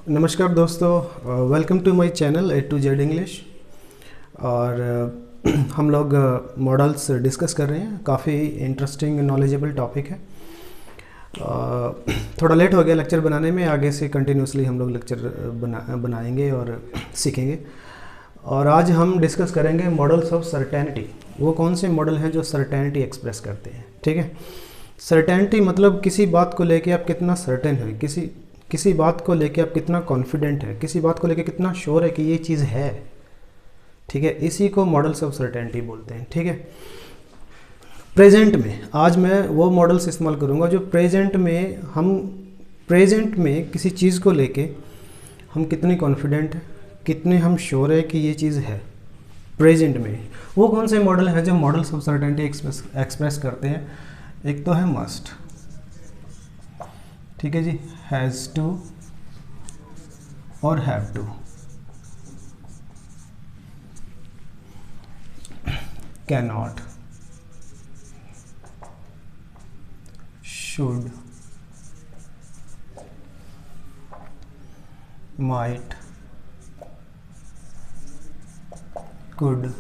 नमस्कार दोस्तों, welcome to my channel A to Z English. और हम लोग मॉडल्स डिस्कस कर रहे हैं। काफ़ी इंटरेस्टिंग नॉलेजेबल टॉपिक है। थोड़ा लेट हो गया लेक्चर बनाने में, आगे से कंटिन्यूसली हम लोग लेक्चर बनाएंगे और सीखेंगे। और आज हम डिस्कस करेंगे मॉडल्स ऑफ सर्टेनिटी। वो कौन से मॉडल हैं जो सर्टेनिटी एक्सप्रेस करते हैं। ठीक है, सर्टेनिटी मतलब किसी बात को लेके आप कितना सर्टेन है, किसी बात को लेके आप कितना कॉन्फिडेंट है, किसी बात को लेके कितना श्योर है कि ये चीज़ है। ठीक है, इसी को मॉडल्स ऑफ सर्टेनिटी बोलते हैं। ठीक है, प्रेजेंट में आज मैं वो मॉडल्स इस्तेमाल करूँगा जो प्रेजेंट में किसी चीज़ को लेके हम कितने कॉन्फिडेंट हैं, कितने हम श्योर है कि ये चीज़ है प्रेजेंट में। वो कौन से मॉडल हैं जो मॉडल्स ऑफ सर्टेनिटी एक्सप्रेस करते हैं। एक तो है मस्ट, ठीक है जी, हैज़ टू और have to. Can not, should, might, could,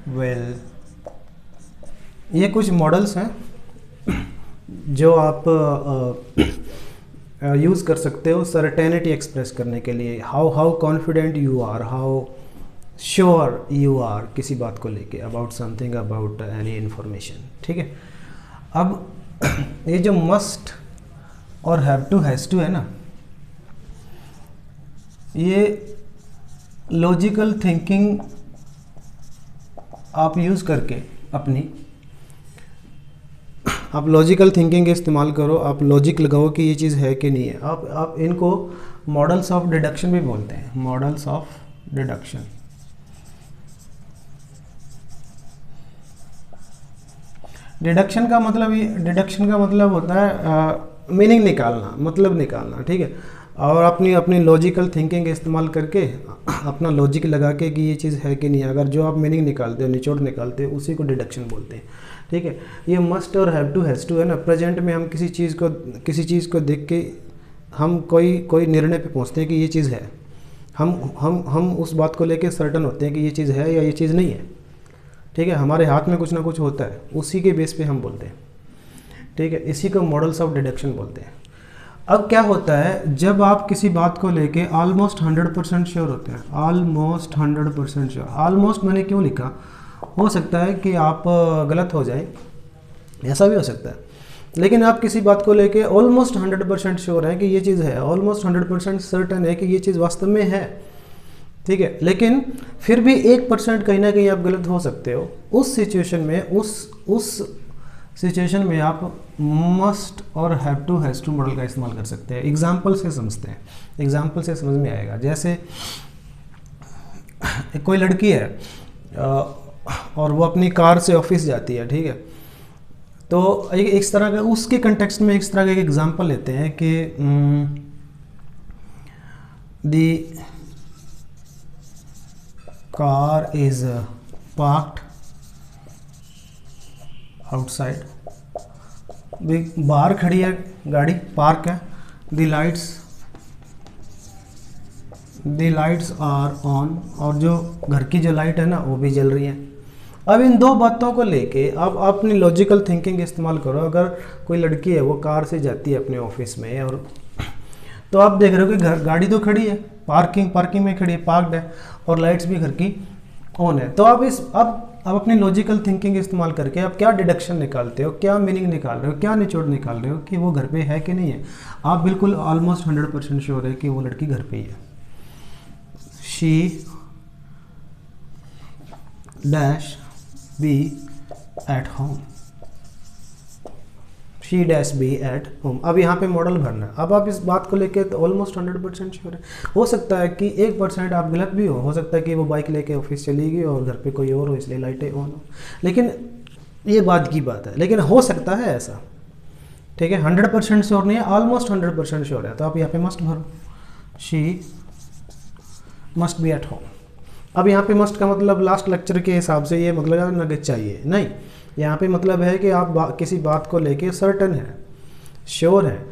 will. ये कुछ मॉडल्स हैं जो आप यूज़ कर सकते हो सर्टेनिटी एक्सप्रेस करने के लिए। How confident you are, how sure you are किसी बात को लेके, about something, about any information. ठीक है, अब ये जो मस्ट और हैव टू, हैज़ टू है ना, ये लॉजिकल थिंकिंग आप यूज़ करके आप लॉजिकल थिंकिंग का इस्तेमाल करो, आप लॉजिक लगाओ कि ये चीज़ है कि नहीं है। आप इनको मॉडल्स ऑफ डिडक्शन भी बोलते हैं, मॉडल्स ऑफ डिडक्शन। डिडक्शन का मतलब होता है मीनिंग निकालना, मतलब निकालना। ठीक है, और अपनी लॉजिकल थिंकिंग का इस्तेमाल करके अपना लॉजिक लगा के कि ये चीज़ है कि नहीं है, अगर जो आप मीनिंग निकालते हो, निचोड़ निकालते हो, उसी को डिडक्शन बोलते हैं। ठीक है, ये मस्ट और हैव टू, हैज़ टू है ना, प्रेजेंट में हम किसी चीज़ को देख के हम कोई निर्णय पे पहुंचते हैं कि ये चीज़ है। हम उस बात को लेके सर्टन होते हैं कि ये चीज़ है या ये चीज़ नहीं है। ठीक है, हमारे हाथ में कुछ ना कुछ होता है, उसी के बेस पे हम बोलते हैं। ठीक है, इसी को मॉडल्स ऑफ डिडक्शन बोलते हैं। अब क्या होता है, जब आप किसी बात को लेके ऑलमोस्ट 100% श्योर होते हैं, ऑलमोस्ट 100% श्योर। ऑलमोस्ट मैंने क्यों लिखा, हो सकता है कि आप गलत हो जाए, ऐसा भी हो सकता है, लेकिन आप किसी बात को लेके ऑलमोस्ट 100% श्योर है कि ये चीज़ है, ऑलमोस्ट 100% सर्टन है कि ये चीज़ वास्तव में है। ठीक है, लेकिन फिर भी 1% कहीं ना कहीं आप गलत हो सकते हो। उस सिचुएशन में आप मस्ट और have to, has to modal का इस्तेमाल कर सकते हैं। एग्जाम्पल से समझते हैं, एग्जाम्पल से समझ में आएगा। जैसे कोई लड़की है और वो अपनी कार से ऑफिस जाती है। ठीक है, तो एक तरह का उसके कंटेक्स्ट में इस तरह का एक एग्जाम्पल लेते हैं कि the car is parked outside, बाहर खड़ी है गाड़ी, पार्क है। द लाइट्स आर ऑन, और जो घर की जो लाइट है ना वो भी जल रही है। अब इन दो बातों को लेके आप अपनी लॉजिकल थिंकिंग इस्तेमाल करो। अगर कोई लड़की है वो कार से जाती है अपने ऑफिस में, और तो आप देख रहे हो कि गाड़ी तो खड़ी है, पार्किंग में खड़ी है, पार्क्ड है, और लाइट्स भी घर की ऑन है। तो अब अपनी लॉजिकल थिंकिंग इस्तेमाल करके आप क्या डिडक्शन निकालते हो, क्या मीनिंग निकाल रहे हो, क्या निचोड़ निकाल रहे हो कि वो घर पे है कि नहीं है। आप बिल्कुल ऑलमोस्ट 100% श्योर है कि वो लड़की घर पे ही है। She dash be at home, she dash be at home. अब यहाँ पे मॉडल भरना है। अब आप इस बात को लेके तो ऑलमोस्ट 100% श्योर है। हो सकता है कि 1% आप गलत भी हो सकता है कि वो बाइक लेके ऑफिस चली गई और घर पे कोई और हो, इसलिए लाइटें ऑन हो, लेकिन ये बात की बात है, लेकिन हो सकता है ऐसा। ठीक है, 100% श्योर नहीं है, ऑलमोस्ट 100% श्योर है। तो आप यहाँ पे मस्ट भरो, she must be at home. अब यहाँ पे मस्ट का मतलब लास्ट लेक्चर के हिसाब से ये मतलब ना चाहिए, नहीं, यहाँ पे मतलब है कि आप किसी बात को लेके सर्टन है, श्योर है,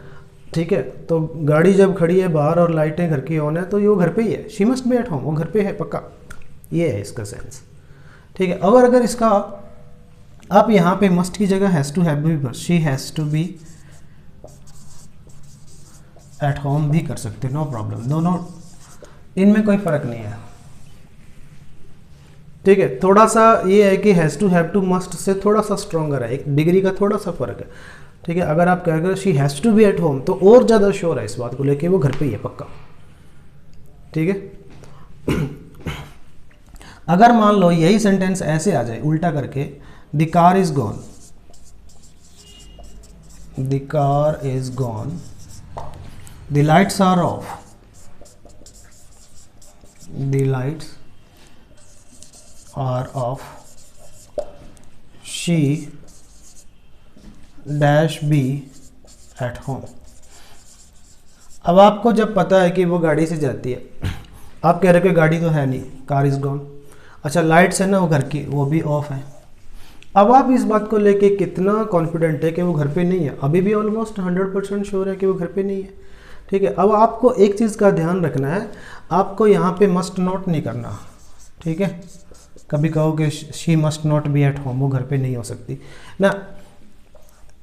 ठीक है, तो गाड़ी जब खड़ी है बाहर और लाइटें घर की ऑन है तो ये वो घर पे ही है, she must be at home, वो घर पे है पक्का, ये है इसका सेंस। ठीक है, और अगर इसका आप यहाँ पे मस्ट की जगह हैज़ टू हैव भी पर she has to be at home भी कर सकते, नो प्रॉब्लम, दोनों इनमें कोई फ़र्क नहीं है। ठीक है, थोड़ा सा ये है कि has to have to must से थोड़ा सा स्ट्रॉन्गर है, एक डिग्री का थोड़ा सा फ़र्क है। ठीक है, अगर आप कह she has to be at home तो और ज़्यादा श्योर है इस बात को लेके वो घर पे ही है पक्का। ठीक है, अगर मान लो यही सेंटेंस ऐसे आ जाए उल्टा करके, the car is gone, the car is gone, the lights are off, the lights are off, she dash be at home. अब आपको जब पता है कि वो गाड़ी से जाती है, आप कह रहे हो कि गाड़ी तो है नहीं, कार इज़ गॉन, अच्छा लाइट्स है ना वो घर की, वो भी ऑफ है। अब आप इस बात को लेके कितना कॉन्फिडेंट है कि वो घर पे नहीं है, अभी भी ऑलमोस्ट 100% श्योर है कि वो घर पे नहीं है। ठीक है, अब आपको एक चीज़ का ध्यान रखना है, आपको यहाँ पे मस्ट नॉट नहीं करना। ठीक है, कभी कहो कि she must not be at home, वो घर पे नहीं हो सकती ना,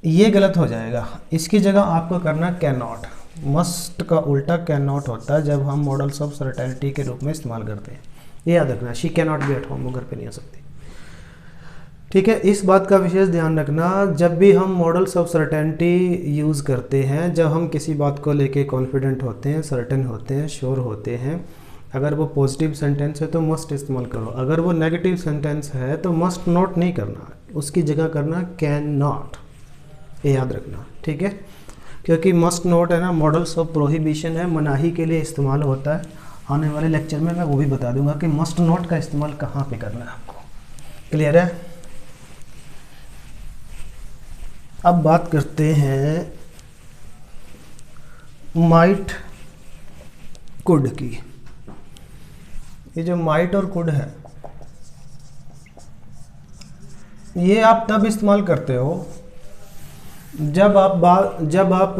ये गलत हो जाएगा। इसकी जगह आपको करना कैन नॉट। मस्ट का उल्टा कैन नॉट होता है जब हम मॉडल्स ऑफ सर्टेनिटी के रूप में इस्तेमाल करते हैं, ये याद रखना, she can not be at home, वो घर पे नहीं हो सकती। ठीक है, इस बात का विशेष ध्यान रखना, जब भी हम मॉडल्स ऑफ सर्टेनिटी यूज़ करते हैं, जब हम किसी बात को लेके कॉन्फिडेंट होते हैं, सर्टेन होते हैं, श्योर होते हैं, अगर वो पॉजिटिव सेंटेंस है तो मस्ट इस्तेमाल करो, अगर वो नेगेटिव सेंटेंस है तो मस्ट नॉट नहीं करना, उसकी जगह करना कैन नॉट, ये याद रखना। ठीक है, क्योंकि मस्ट नॉट है ना मॉडल्स ऑफ प्रोहिबिशन है, मनाही के लिए इस्तेमाल होता है। आने वाले लेक्चर में मैं वो भी बता दूंगा कि मस्ट नॉट का इस्तेमाल कहाँ पे करना है आपको। क्लियर है? अब बात करते हैं माइट कुड की। ये जो माइट और कुड है, ये आप तब इस्तेमाल करते हो जब आप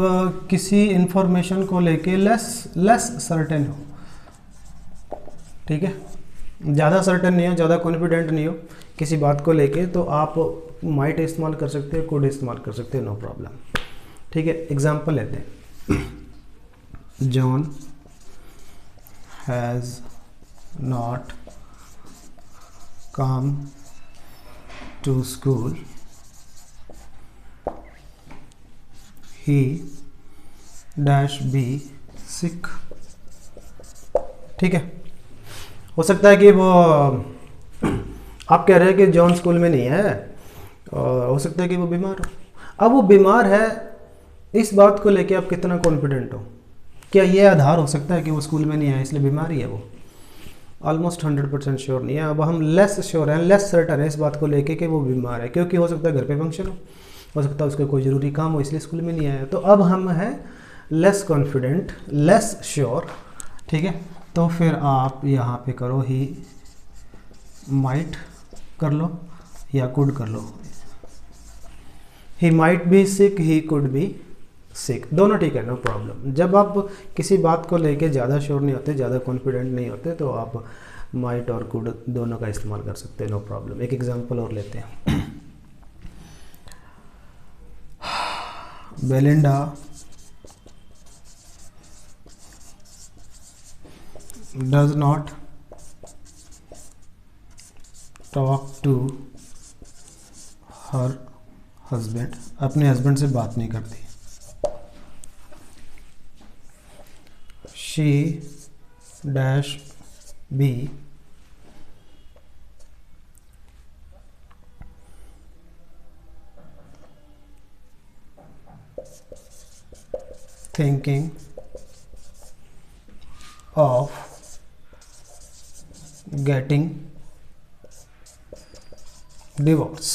किसी इंफॉर्मेशन को लेके लेस सर्टेन हो। ठीक है, ज़्यादा सर्टेन नहीं हो, ज़्यादा कॉन्फिडेंट नहीं हो किसी बात को लेके, तो आप माइट इस्तेमाल कर सकते हो, कुड इस्तेमाल कर सकते हो, नो प्रॉब्लम। ठीक है, एग्जांपल लेते हैं, John has not come to school, he dash be sick. ठीक है, हो सकता है कि वो आप कह रहे हैं कि जॉन स्कूल में नहीं है, और हो सकता है कि वो बीमार हो। अब वो बीमार है, इस बात को लेके आप कितना कॉन्फिडेंट हो? क्या ये आधार हो सकता है कि वो स्कूल में नहीं है इसलिए बीमारी है? वो ऑलमोस्ट 100% श्योर नहीं है। अब हम लेस श्योर हैं, लेस सर्टन है इस बात को लेके कि वो बीमार है, क्योंकि हो सकता है घर पे फंक्शन हो सकता है उसका कोई ज़रूरी काम हो इसलिए स्कूल में नहीं आया। तो अब हम हैं लेस कॉन्फिडेंट, लेस श्योर। ठीक है, तो फिर आप यहाँ पे करो ही माइट कर लो या कुड कर लो। He might be sick, he could be sick, दोनों ठीक है, नो प्रॉब्लम। जब आप किसी बात को लेके ज़्यादा श्योर नहीं होते, ज़्यादा कॉन्फिडेंट नहीं होते, तो आप माइट और कुड दोनों का इस्तेमाल कर सकते हैं, नो प्रॉब्लम। एक एग्जांपल और लेते हैं, Belinda does not talk to her husband, अपने हस्बैंड से बात नहीं करती। She dash be thinking of getting divorce.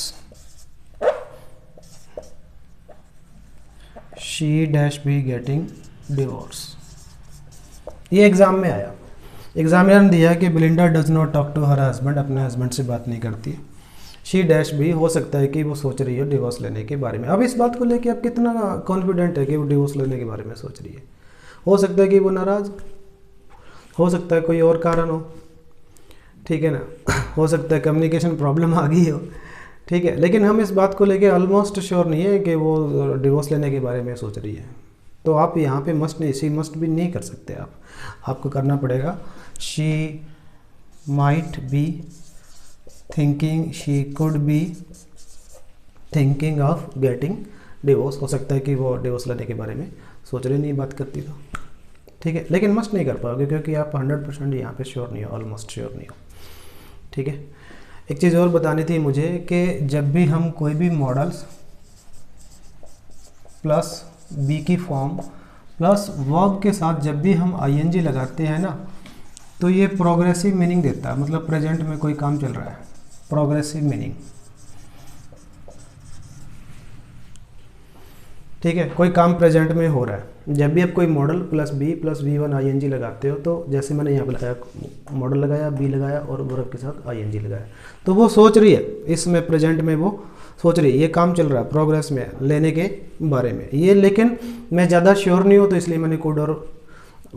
She dash be getting divorce. ये एग्ज़ाम में आया, एग्जामिनर ने दिया कि Belinda does not talk to her husband, अपने हस्बैंड से बात नहीं करती। शी डैश भी हो सकता है कि वो सोच रही हो डिवोर्स लेने के बारे में। अब इस बात को लेके आप कितना कॉन्फिडेंट है कि वो डिवोर्स लेने के बारे में सोच रही है। हो सकता है कि वो नाराज़ हो सकता है कोई और कारण हो, ठीक है ना, हो सकता है कम्युनिकेशन प्रॉब्लम आ गई हो, ठीक है, लेकिन हम इस बात को लेके ऑलमोस्ट श्योर नहीं है कि वो डिवोर्स लेने के बारे में सोच रही है। तो आप यहाँ पे मस्ट नहीं, शी मस्ट भी नहीं कर सकते आपको करना पड़ेगा she might be thinking, she could be thinking of getting divorce. हो सकता है कि वो डिवोर्स लेने के बारे में सोच रही नहीं बात करती तो, ठीक है, लेकिन मस्ट नहीं कर पाओगे क्योंकि आप 100% यहाँ पे श्योर नहीं हो, ऑलमोस्ट श्योर नहीं हो, ठीक है। एक चीज़ और बतानी थी मुझे कि जब भी हम कोई भी मॉडल्स प्लस बी की फॉर्म प्लस वर्ब के साथ जब भी हम आईएनजी लगाते हैं ना, तो ये प्रोग्रेसिव मीनिंग देता है, मतलब प्रेजेंट में कोई काम चल रहा है, प्रोग्रेसिव मीनिंग, ठीक है, कोई काम प्रेजेंट में हो रहा है। जब भी आप कोई modal plus be one ING लगाते हो, तो जैसे मैंने यहाँ पे लगाया, मॉडल लगाया, बी लगाया और वर्ब के साथ आईएनजी लगाया, तो वो सोच रही है, इसमें प्रेजेंट में वो सोच रही है, ये काम चल रहा है प्रोग्रेस में लेने के बारे में ये, लेकिन मैं ज़्यादा श्योर नहीं हूँ तो इसलिए मैंने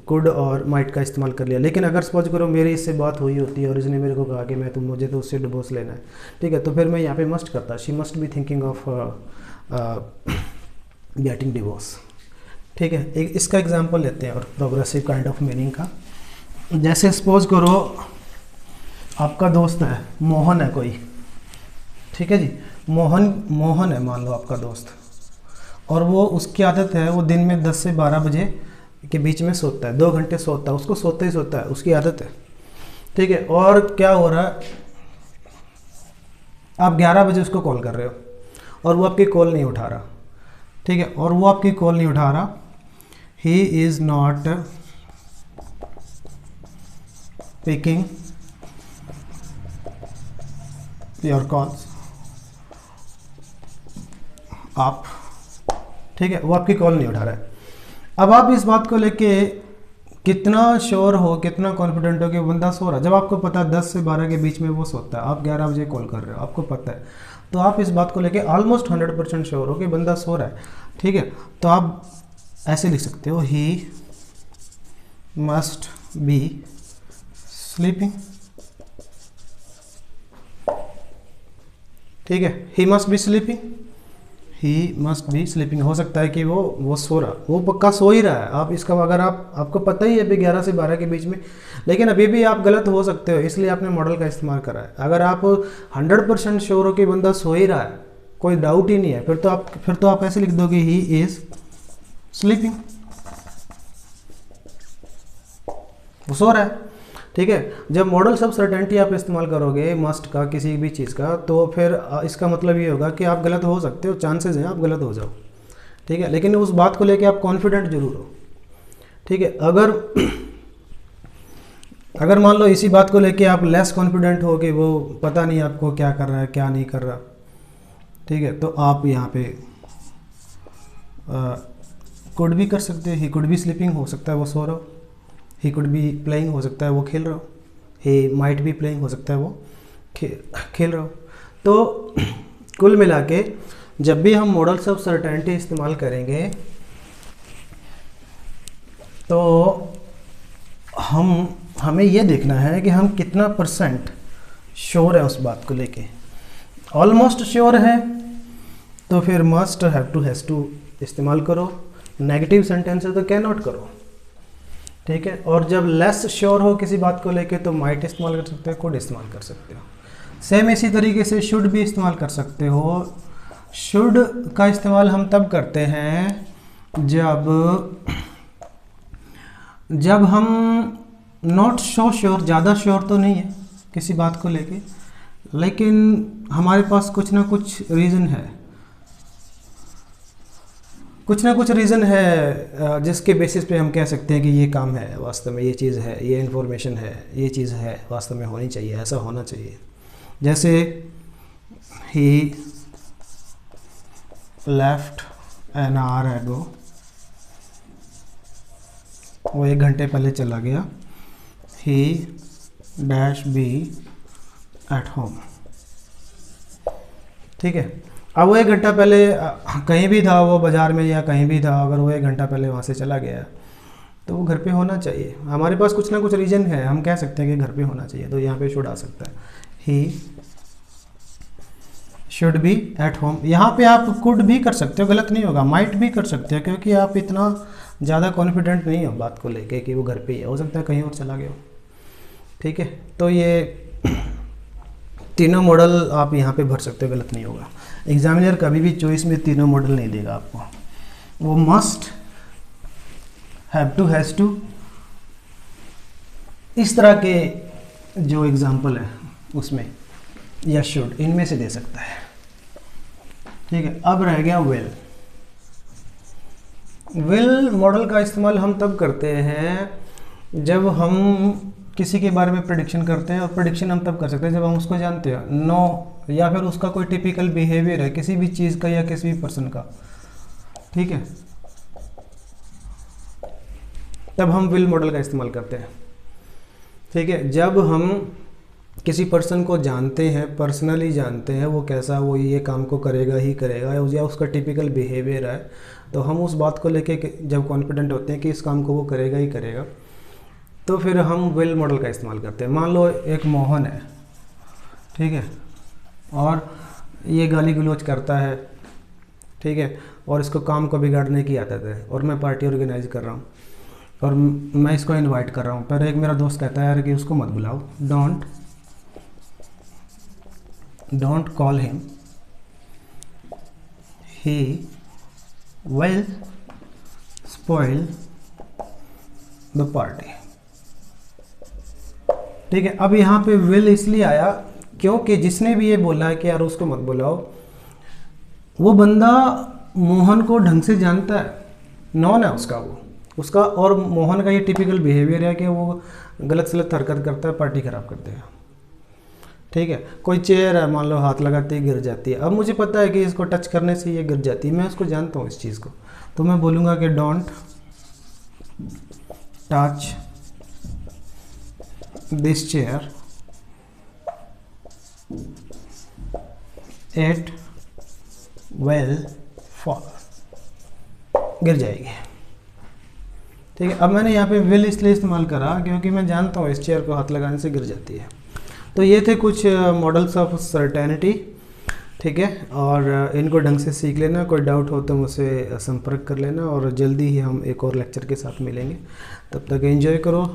कुड और माइट का इस्तेमाल कर लिया। लेकिन अगर सपोज करो मेरी इससे बात हुई होती है और इसने मेरे को कहा कि मैं मुझे तो उससे डिवोर्स लेना है, ठीक है, तो फिर मैं यहाँ पे मस्ट करता, she must be thinking of getting divorce, ठीक है। एक इसका एग्जांपल लेते हैं और प्रोग्रेसिव काइंड ऑफ मीनिंग का। जैसे सपोज करो आपका दोस्त है, मोहन है कोई, ठीक है जी, मोहन है मान लो आपका दोस्त, और वो उसकी आदत है वो दिन में 10 से 12 बजे के बीच में सोता है, 2 घंटे सोता है, उसको सोता ही सोता है, उसकी आदत है, ठीक है। और क्या हो रहा है, आप 11 बजे उसको कॉल कर रहे हो और वो आपकी कॉल नहीं उठा रहा, ठीक है, और वो आपकी कॉल नहीं उठा रहा, he is not picking your calls आप, ठीक है, वो आपकी कॉल नहीं उठा रहा है। अब आप इस बात को लेके कितना श्योर हो, कितना कॉन्फिडेंट हो कि बंदा सो रहा है, जब आपको पता है 10 से 12 के बीच में वो सोता है, आप 11 बजे कॉल कर रहे हो, आपको पता है, तो आप इस बात को लेके ऑलमोस्ट 100% श्योर हो कि बंदा सो रहा है, ठीक है। तो आप ऐसे लिख सकते हो, ही मस्ट बी स्लीपिंग, ठीक है, he must be sleeping, he must be sleeping. हो सकता है कि वो सो रहा, वो पक्का सो ही रहा है, आप इसका अगर आपको पता ही है अभी 11 से 12 के बीच में, लेकिन अभी भी आप गलत हो सकते हो, इसलिए आपने मॉडल का इस्तेमाल करा है। अगर आप 100% श्योर हो कि बंदा सो ही रहा है, कोई डाउट ही नहीं है, फिर तो आप ऐसे लिख दोगे, ही इज स्लीपिंग, वो सो रहा है, ठीक है। जब मॉडल सब सर्टेनिटी आप इस्तेमाल करोगे मस्ट का, किसी भी चीज़ का, तो फिर इसका मतलब ये होगा कि आप गलत हो सकते हो, चांसेस हैं आप गलत हो जाओ, ठीक है, लेकिन उस बात को लेके आप कॉन्फिडेंट जरूर हो, ठीक है। अगर मान लो इसी बात को लेके आप लेस कॉन्फिडेंट हो कि वो पता नहीं आपको क्या कर रहा है क्या नहीं कर रहा, ठीक है, तो आप यहाँ पे कुड भी कर सकते हैं, ही कुड भी स्लीपिंग, हो सकता है वो सो रहा हो, ही कुड बी प्लेइंग, हो सकता है वो खेल रहा हो, ही माइट बी प्लेइंग, हो सकता है वो खेल रहा हो। तो कुल मिला के जब भी हम मॉडल्स ऑफ सर्टेनिटी इस्तेमाल करेंगे तो हमें ये देखना है कि हम कितना % श्योर है उस बात को लेके। ऑलमोस्ट श्योर है तो फिर must, have to, has to इस्तेमाल करो, नेगेटिव सेंटेंस है तो कैन नॉट करो, ठीक है। और जब लेस श्योर हो किसी बात को लेके तो माइट इस्तेमाल कर सकते हो, कुड इस्तेमाल कर सकते हो। सेम इसी तरीके से शुड भी इस्तेमाल कर सकते हो। शुड का इस्तेमाल हम तब करते हैं जब हम नॉट सो श्योर, ज़्यादा श्योर तो नहीं है किसी बात को लेके, लेकिन हमारे पास कुछ ना कुछ रीज़न है, कुछ ना कुछ रीज़न है जिसके बेसिस पे हम कह सकते हैं कि ये काम है वास्तव में, ये चीज़ है, ये इन्फॉर्मेशन है, ये चीज़ है वास्तव में होनी चाहिए, ऐसा होना चाहिए। जैसे ही लेफ्ट एन आवर एगो, वो 1 घंटे पहले चला गया। He dash be at home, ठीक है। अब वो 1 घंटा पहले कहीं भी था, वो बाज़ार में या कहीं भी था, अगर वो 1 घंटा पहले वहाँ से चला गया तो वो घर पे होना चाहिए। हमारे पास कुछ ना कुछ रीज़न है, हम कह सकते हैं कि घर पे होना चाहिए, तो यहाँ पे शुड आ सकता है, he should be at home. यहाँ पे आप कुड भी कर सकते हो, गलत नहीं होगा, माइट भी कर सकते हो, क्योंकि आप इतना ज़्यादा कॉन्फिडेंट नहीं हो बात को लेके कि वो घर पे ही है, हो सकता है कहीं और चला गया हो। ठीक है, तो ये तीनों मॉडल आप यहाँ पे भर सकते हो, गलत नहीं होगा। एग्जामिनर कभी भी चॉइस में तीनों मॉडल नहीं देगा आपको, वो must, have to, has to, इस तरह के जो एग्जाम्पल है उसमें, या शुड, इनमें से दे सकता है। ठीक है, अब रह गया विल। विल मॉडल का इस्तेमाल हम तब करते हैं जब हम किसी के बारे में प्रेडिक्शन करते हैं, और प्रेडिक्शन हम तब कर सकते हैं जब हम उसको जानते हैं, नो, या फिर उसका कोई टिपिकल बिहेवियर है किसी भी चीज़ का या किसी भी पर्सन का। ठीक है, तब हम विल मॉडल का इस्तेमाल करते हैं। ठीक है, जब हम किसी पर्सन को जानते हैं, पर्सनली जानते हैं, वो कैसा, वो ये काम को करेगा ही करेगा, या उसका टिपिकल बिहेवियर है, तो हम उस बात को लेके जब कॉन्फिडेंट होते हैं कि इस काम को वो करेगा ही करेगा, तो फिर हम विल मॉडल का इस्तेमाल करते हैं। मान लो एक मोहन है, ठीक है, और ये गाली गलौज करता है, ठीक है, और इसको काम को बिगाड़ने की आदत है, और मैं पार्टी ऑर्गेनाइज कर रहा हूँ और मैं इसको इनवाइट कर रहा हूँ, पर एक मेरा दोस्त कहता है यार कि उसको मत बुलाओ, don't call him, he will spoil the party. ठीक है, अब यहाँ पे विल इसलिए आया क्योंकि जिसने भी ये बोला है कि यार उसको मत बुलाओ, वो बंदा मोहन को ढंग से जानता है, नॉन है उसका और मोहन का ये टिपिकल बिहेवियर है कि वो गलत सलत हरकत करता है, पार्टी ख़राब कर देगा। ठीक है, कोई चेयर है, मान लो हाथ लगाते ही गिर जाती है, अब मुझे पता है कि इसको टच करने से ये गिर जाती है, मैं उसको जानता हूँ इस चीज़ को, तो मैं बोलूँगा कि don't touch this chair, it will fall, गिर जाएगी। ठीक है, अब मैंने यहाँ पे विल इसलिए इस्तेमाल करा क्योंकि मैं जानता हूँ इस चेयर को हाथ लगाने से गिर जाती है। तो ये थे कुछ मॉडल्स ऑफ सर्टेनिटी। ठीक है, और इनको ढंग से सीख लेना, कोई डाउट हो तो मुझसे संपर्क कर लेना, और जल्दी ही हम एक और लेक्चर के साथ मिलेंगे। तब तक एंजॉय करो,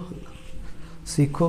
सीखो।